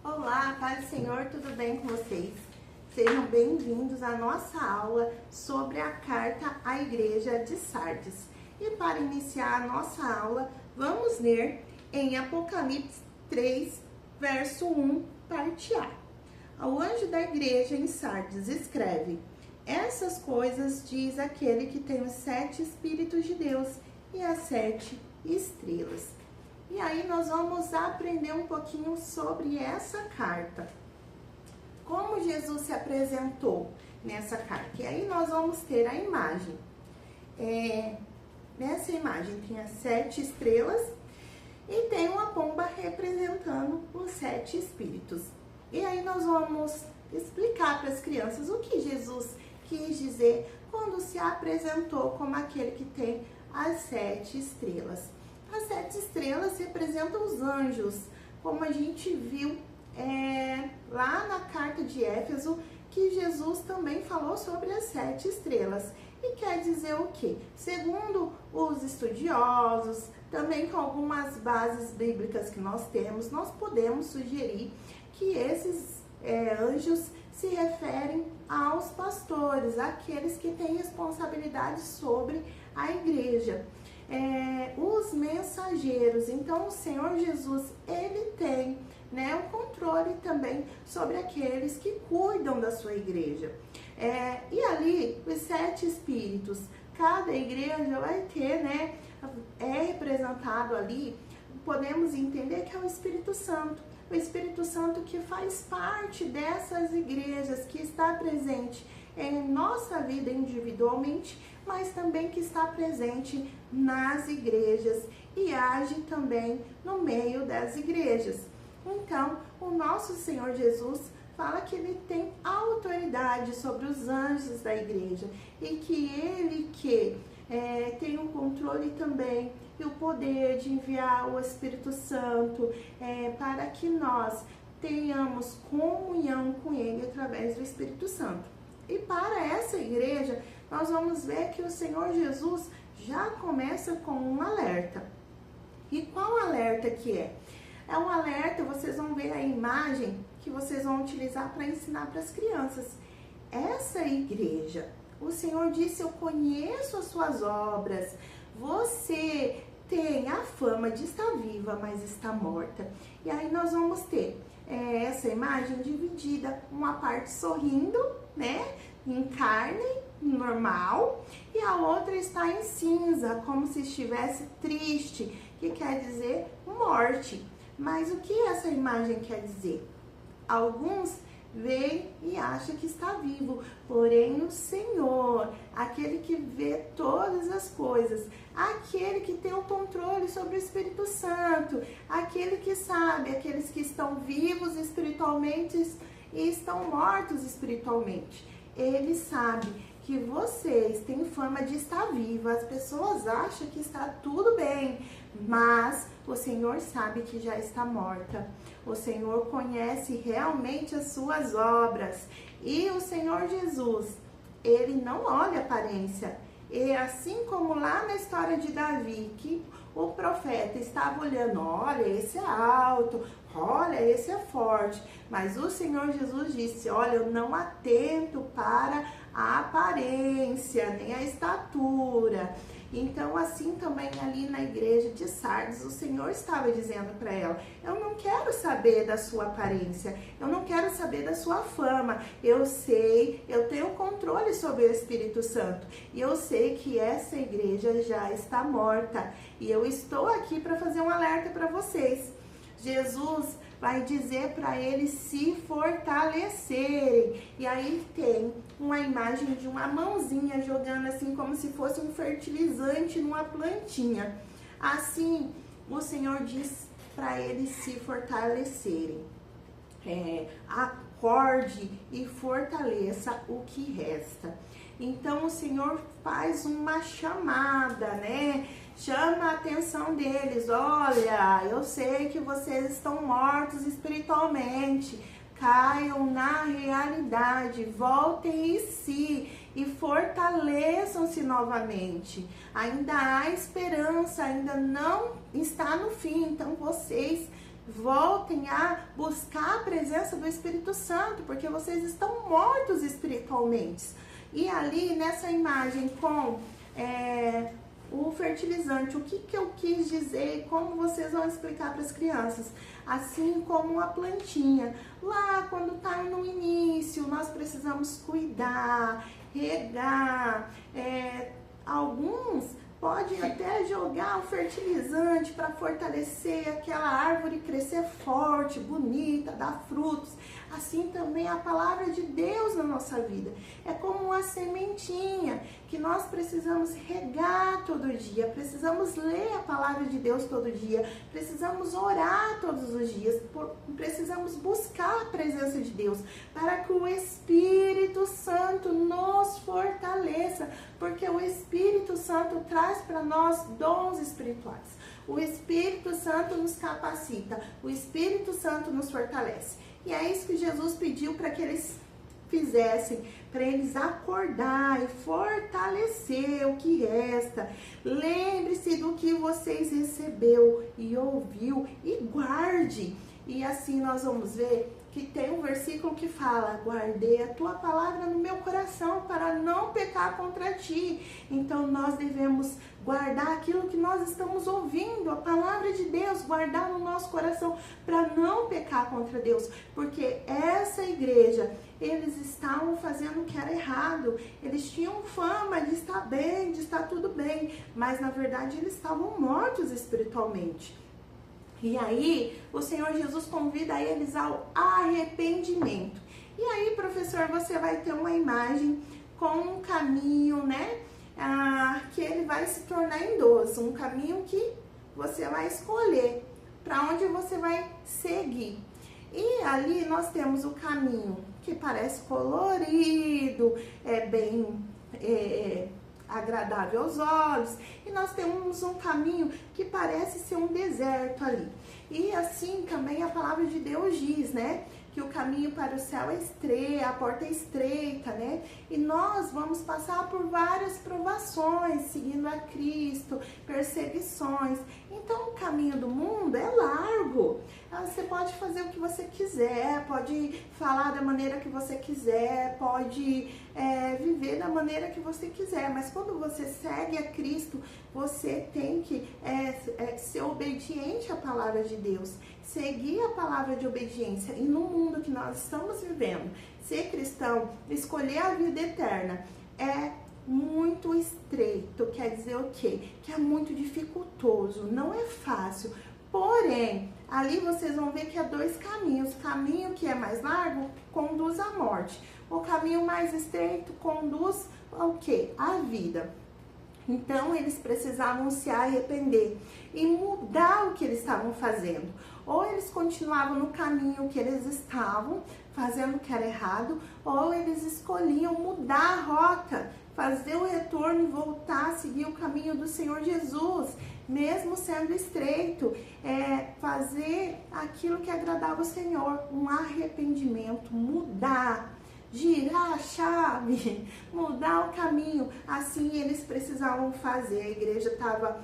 Olá, paz do Senhor, tudo bem com vocês? Sejam bem-vindos à nossa aula sobre a carta à igreja de Sardes. E para iniciar a nossa aula, vamos ler em Apocalipse 3, verso 1, parte A. Ao anjo da igreja em Sardes escreve: essas coisas diz aquele que tem os 7 Espíritos de Deus e as 7 estrelas. E aí nós vamos aprender um pouquinho sobre essa carta. Como Jesus se apresentou nessa carta. E aí nós vamos ter a imagem. Nessa imagem tem as 7 estrelas e tem uma pomba representando os 7 espíritos. E aí nós vamos explicar para as crianças o que Jesus quis dizer quando se apresentou como aquele que tem as 7 estrelas. As 7 estrelas representam os anjos, como a gente viu lá na carta de Éfeso, que Jesus também falou sobre as 7 estrelas. E quer dizer o quê? Segundo os estudiosos, também com algumas bases bíblicas que nós temos, nós podemos sugerir que esses anjos se referem aos pastores, aqueles que têm responsabilidade sobre a igreja. Os mensageiros. Então o Senhor Jesus, ele tem o controle também sobre aqueles que cuidam da sua igreja. E ali, os 7 espíritos, cada igreja vai ter, é representado ali, podemos entender que é o Espírito Santo. O Espírito Santo que faz parte dessas igrejas, que está presente em nossa vida individualmente, mas também que está presente nas igrejas e age também no meio das igrejas. Então, o nosso Senhor Jesus fala que ele tem autoridade sobre os anjos da igreja e que ele tem o controle também e o poder de enviar o Espírito Santo para que nós tenhamos comunhão com ele através do Espírito Santo. E para essa igreja, nós vamos ver que o Senhor Jesus já começa com um alerta. E qual alerta que é? É um alerta, vocês vão ver a imagem que vocês vão utilizar para ensinar para as crianças. Essa igreja, o Senhor disse: eu conheço as suas obras, você tem a fama de estar viva, mas está morta. E aí nós vamos ter essa imagem dividida, uma parte sorrindo, em carne normal, e a outra está em cinza, como se estivesse triste, que quer dizer morte. Mas o que essa imagem quer dizer? Alguns veem e acham que está vivo, porém o Senhor, aquele que vê todas as coisas, aquele que tem o controle sobre o Espírito Santo, aquele que sabe, aqueles que estão vivos espiritualmente e estão mortos espiritualmente, ele sabe que vocês têm fama de estar viva. As pessoas acham que está tudo bem, mas o Senhor sabe que já está morta. O Senhor conhece realmente as suas obras. E o Senhor Jesus, ele não olha a aparência. E assim como lá na história de Davi, que o profeta estava olhando, olha, esse é alto, olha, esse é forte. Mas o Senhor Jesus disse: olha, eu não atento para a aparência, nem a estatura. Então, assim também ali na igreja de Sardes, o Senhor estava dizendo para ela: eu não quero saber da sua aparência, eu não quero saber da sua fama. Eu sei, eu tenho controle sobre o Espírito Santo e eu sei que essa igreja já está morta e eu estou aqui para fazer um alerta para vocês. Jesus vai dizer para eles se fortalecerem. E aí tem uma imagem de uma mãozinha jogando assim como se fosse um fertilizante numa plantinha. Assim, o Senhor diz para eles se fortalecerem. Acorde e fortaleça o que resta. Então o Senhor faz uma chamada, Chama a atenção deles: olha, eu sei que vocês estão mortos espiritualmente, caiam na realidade, voltem em si e fortaleçam-se novamente. Ainda há esperança, ainda não está no fim, então vocês voltem a buscar a presença do Espírito Santo, porque vocês estão mortos espiritualmente. E ali nessa imagem com o fertilizante, o que eu quis dizer, como vocês vão explicar para as crianças? Assim como a plantinha, lá quando está no início, nós precisamos cuidar, regar, alguns podem até jogar o fertilizante para fortalecer aquela árvore, crescer forte, bonita, dar frutos. Assim também a palavra de Deus na nossa vida. É como uma sementinha que nós precisamos regar todo dia, precisamos ler a palavra de Deus todo dia, precisamos orar todos os dias, precisamos buscar a presença de Deus para que o Espírito Santo nos fortaleça, porque o Espírito Santo traz para nós dons espirituais. O Espírito Santo nos capacita, o Espírito Santo nos fortalece. E é isso que Jesus pediu para que eles fizessem, para eles acordar e fortalecer o que resta. Lembre-se do que vocês recebeu e ouviu e guarde. E assim nós vamos ver que tem um versículo que fala: guardei a tua palavra no meu coração para não pecar contra ti. Então nós devemos guardar aquilo que nós estamos ouvindo, a palavra de Deus, guardar no nosso coração para não pecar contra Deus, porque essa igreja, eles estavam fazendo o que era errado, eles tinham fama de estar bem, de estar tudo bem, mas na verdade eles estavam mortos espiritualmente. E aí, o Senhor Jesus convida eles ao arrependimento. E aí, professor, você vai ter uma imagem com um caminho, né? Que ele vai se tornar em 12. Um caminho que você vai escolher para onde você vai seguir. E ali nós temos o caminho que parece colorido, bem agradável aos olhos, e nós temos um caminho que parece ser um deserto ali. E assim também a palavra de Deus diz, né, que o caminho para o céu é estreito, a porta é estreita, né? E nós vamos passar por várias provações, seguindo a Cristo, perseguições. Então o caminho do mundo é largo. Você pode fazer o que você quiser, pode falar da maneira que você quiser, pode viver da maneira que você quiser, mas quando você segue a Cristo, você tem que ser obediente à palavra de Deus, seguir a palavra de obediência. E no mundo que nós estamos vivendo, ser cristão, escolher a vida eterna, é muito estreito. Quer dizer o quê? Que é muito dificultoso, não é fácil. Porém, ali vocês vão ver que há dois caminhos. O caminho que é mais largo conduz à morte. O caminho mais estreito conduz ao quê? À vida. Então, eles precisavam se arrepender e mudar o que eles estavam fazendo. Ou eles continuavam no caminho que eles estavam, fazendo o que era errado, ou eles escolhiam mudar a rota, fazer o retorno e voltar a seguir o caminho do Senhor Jesus, mesmo sendo estreito, fazer aquilo que agradava o Senhor, um arrependimento, mudar, girar a chave, mudar o caminho. Assim eles precisavam fazer. A igreja estava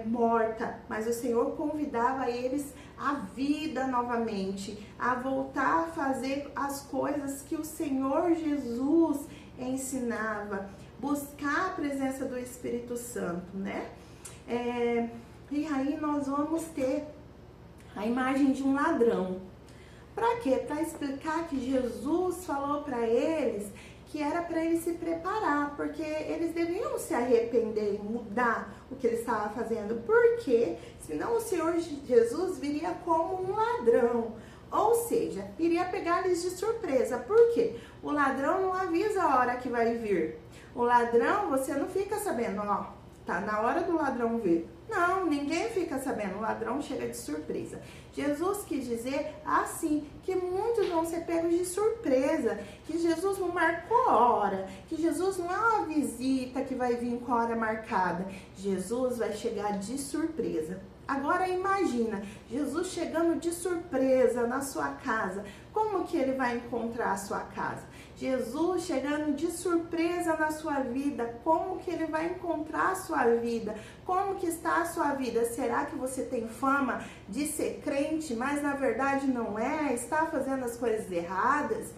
morta, mas o Senhor convidava eles à vida novamente, a voltar a fazer as coisas que o Senhor Jesus ensinava, buscar a presença do Espírito Santo, né? E aí nós vamos ter a imagem de um ladrão. Para quê? Para explicar que Jesus falou para eles que era para eles se preparar, porque eles deviam se arrepender e mudar o que eles estavam fazendo, porque senão o Senhor Jesus viria como um ladrão, ou seja, iria pegar eles de surpresa. Por quê? O ladrão não avisa a hora que vai vir. O ladrão, você não fica sabendo, ó, tá na hora do ladrão vir. Não, ninguém fica sabendo, o ladrão chega de surpresa. Jesus quis dizer assim, que muitos vão ser pegos de surpresa, que Jesus não marcou hora, que Jesus não é uma visita que vai vir com a hora marcada. Jesus vai chegar de surpresa. Agora imagina, Jesus chegando de surpresa na sua casa. Como que ele vai encontrar a sua casa? Jesus chegando de surpresa na sua vida. Como que ele vai encontrar a sua vida? Como que está a sua vida? Será que você tem fama de ser crente, mas na verdade não é? Está fazendo as coisas erradas?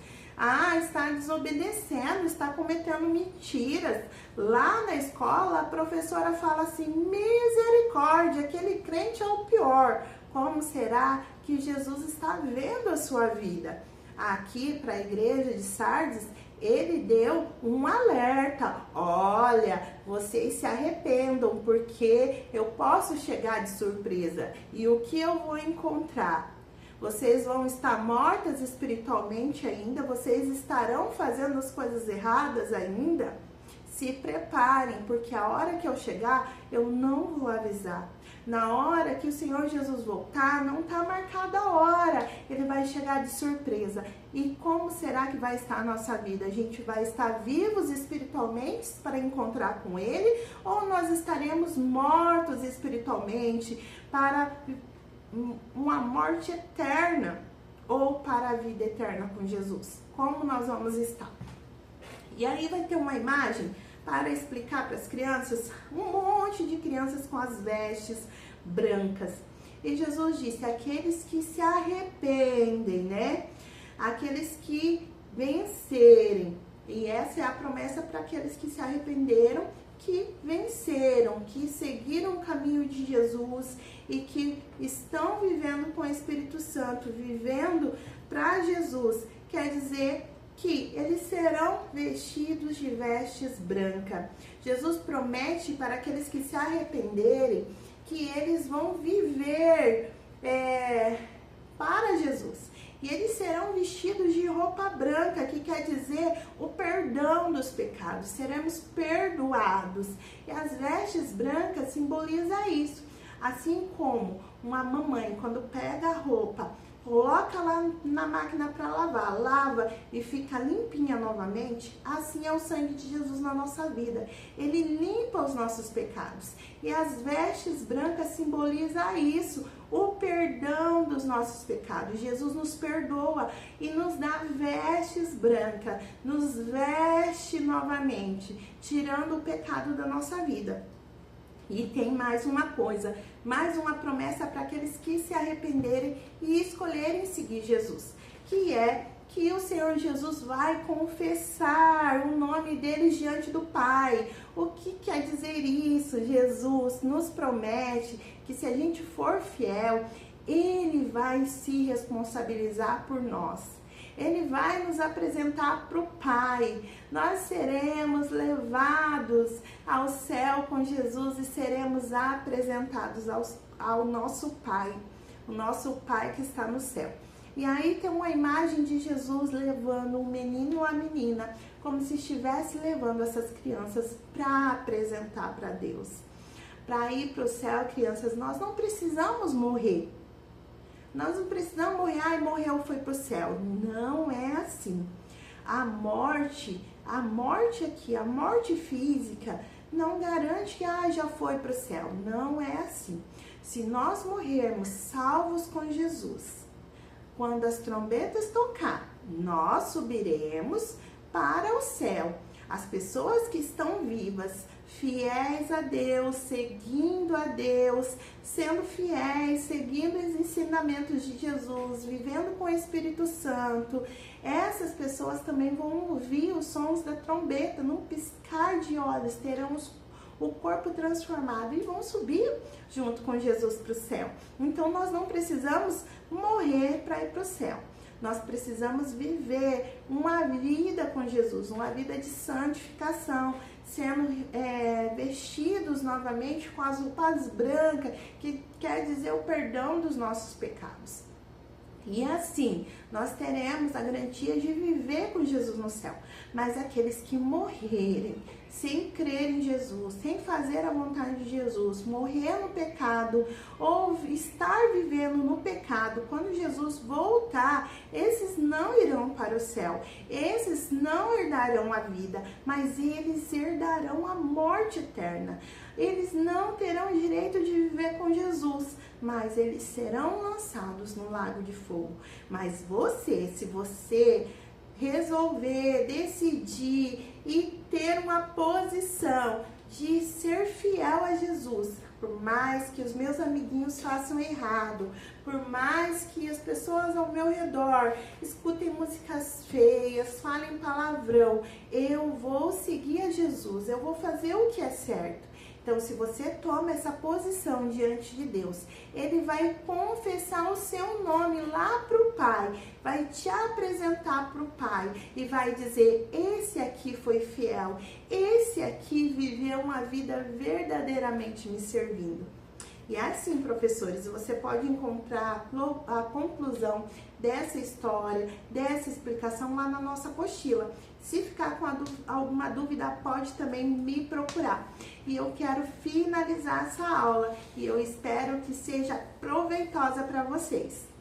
Está desobedecendo, está cometendo mentiras. Lá na escola, a professora fala assim, misericórdia, aquele crente é o pior. Como será que Jesus está vendo a sua vida? Aqui, para a igreja de Sardes, ele deu um alerta. Olha, vocês se arrependam, porque eu posso chegar de surpresa. E o que eu vou encontrar? Vocês vão estar mortas espiritualmente ainda? Vocês estarão fazendo as coisas erradas ainda? Se preparem, porque a hora que eu chegar, eu não vou avisar. Na hora que o Senhor Jesus voltar, não está marcada a hora. Ele vai chegar de surpresa. E como será que vai estar a nossa vida? A gente vai estar vivos espiritualmente para encontrar com Ele? Ou nós estaremos mortos espiritualmente para uma morte eterna, ou para a vida eterna com Jesus? Como nós vamos estar? E aí vai ter uma imagem para explicar para as crianças, um monte de crianças com as vestes brancas. E Jesus disse, aqueles que se arrependem, né? Aqueles que vencerem. E essa é a promessa para aqueles que se arrependeram, que venceram, que seguiram o caminho de Jesus e que estão vivendo com o Espírito Santo, vivendo para Jesus. Quer dizer que eles serão vestidos de vestes brancas. Jesus promete para aqueles que se arrependerem que eles vão viver para Jesus. E eles serão vestidos de roupa branca, que quer dizer o perdão dos pecados. Seremos perdoados. E as vestes brancas simbolizam isso. Assim como uma mamãe, quando pega a roupa, coloca lá na máquina para lavar, lava e fica limpinha novamente, assim é o sangue de Jesus na nossa vida. Ele limpa os nossos pecados. E as vestes brancas simbolizam isso, o perdão dos nossos pecados. Jesus nos perdoa e nos dá vestes brancas, nos veste novamente, tirando o pecado da nossa vida. E tem mais uma coisa, mais uma promessa para aqueles que se arrependerem e escolherem seguir Jesus, que é que o Senhor Jesus vai confessar o nome deles diante do Pai. O que quer dizer isso? Jesus nos promete que se a gente for fiel, Ele vai se responsabilizar por nós. Ele vai nos apresentar para o Pai. Nós seremos levados ao céu com Jesus e seremos apresentados ao nosso Pai, o nosso Pai que está no céu. E aí tem uma imagem de Jesus levando o menino ou a menina, como se estivesse levando essas crianças para apresentar para Deus. Para ir para o céu, crianças, nós não precisamos morrer. Nós não precisamos morrer, morreu, foi para o céu. Não é assim. A morte aqui, a morte física, não garante que já foi para o céu. Não é assim. Se nós morrermos salvos com Jesus, quando as trombetas tocar, nós subiremos para o céu. As pessoas que estão vivas, fiéis a Deus, seguindo a Deus, sendo fiéis, seguindo os ensinamentos de Jesus, vivendo com o Espírito Santo, essas pessoas também vão ouvir os sons da trombeta, num piscar de olhos, terão o corpo transformado e vão subir junto com Jesus para o céu. Então nós não precisamos morrer para ir para o céu. Nós precisamos viver uma vida com Jesus, uma vida de santificação, sendo vestidos novamente com as roupas brancas, que quer dizer o perdão dos nossos pecados. E assim, nós teremos a garantia de viver com Jesus no céu. Mas aqueles que morrerem sem crer em Jesus, sem fazer a vontade de Jesus, morrer no pecado ou estar vivendo no pecado, quando Jesus voltar, esses não irão para o céu, esses não herdarão a vida, mas eles herdarão a morte eterna. Eles não terão direito de viver com Jesus, mas eles serão lançados no lago de fogo. Mas você, se você resolver, decidir e ter uma posição de ser fiel a Jesus, por mais que os meus amiguinhos façam errado, por mais que as pessoas ao meu redor escutem músicas feias, falem palavrão, eu vou seguir a Jesus, eu vou fazer o que é certo. Então, se você toma essa posição diante de Deus, Ele vai confessar o seu nome lá para o Pai, vai te apresentar para o Pai e vai dizer, esse aqui foi fiel, esse aqui viveu uma vida verdadeiramente me servindo. E assim, professores, você pode encontrar a conclusão dessa história, dessa explicação lá na nossa apostila. Se ficar com alguma dúvida, pode também me procurar. E eu quero finalizar essa aula e eu espero que seja proveitosa para vocês.